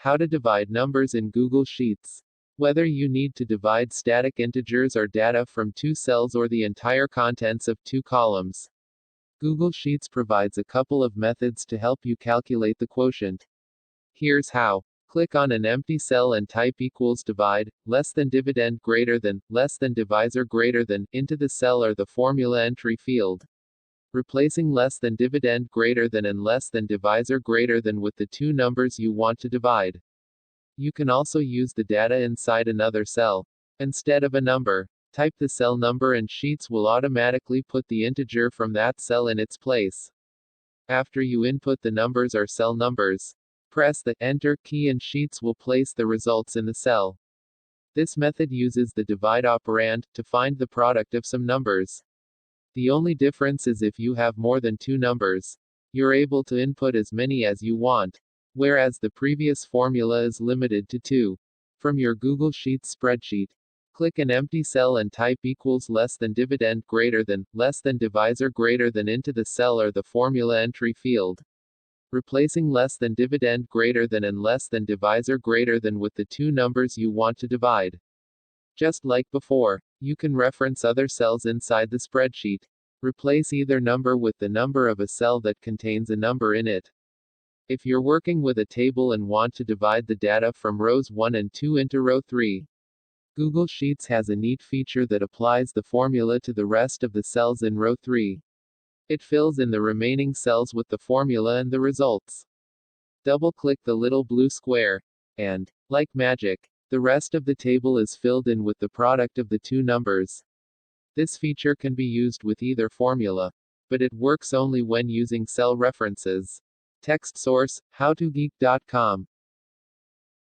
How to divide numbers in Google Sheets. Whether you need to divide static integers or data from two cells or the entire contents of two columns, Google Sheets provides a couple of methods to help you calculate the quotient. Here's how. Click on an empty cell and type equals divide, less than dividend greater than, less than divisor greater than, into the cell or the formula entry field, replacing less than dividend greater than and less than divisor greater than with the two numbers you want to divide. You can also use the data inside another cell. Instead of a number, type the cell number and Sheets will automatically put the integer from that cell in its place. After you input the numbers or cell numbers, press the Enter key and Sheets will place the results in the cell. This method uses the divide operand to find the product of some numbers. The only difference is if you have more than two numbers, you're able to input as many as you want, whereas the previous formula is limited to two. From your Google Sheets spreadsheet, click an empty cell and type equals less than dividend greater than, less than divisor greater than into the cell or the formula entry field, replacing less than dividend greater than and less than divisor greater than with the two numbers you want to divide. Just like before, you can reference other cells inside the spreadsheet. Replace either number with the number of a cell that contains a number in it. If you're working with a table and want to divide the data from rows 1 and 2 into row 3, Google Sheets has a neat feature that applies the formula to the rest of the cells in row 3. It fills in the remaining cells with the formula and the results. Double-click the little blue square, and, like magic, the rest of the table is filled in with the product of the two numbers. This feature can be used with either formula, but it works only when using cell references. Text source, howtogeek.com.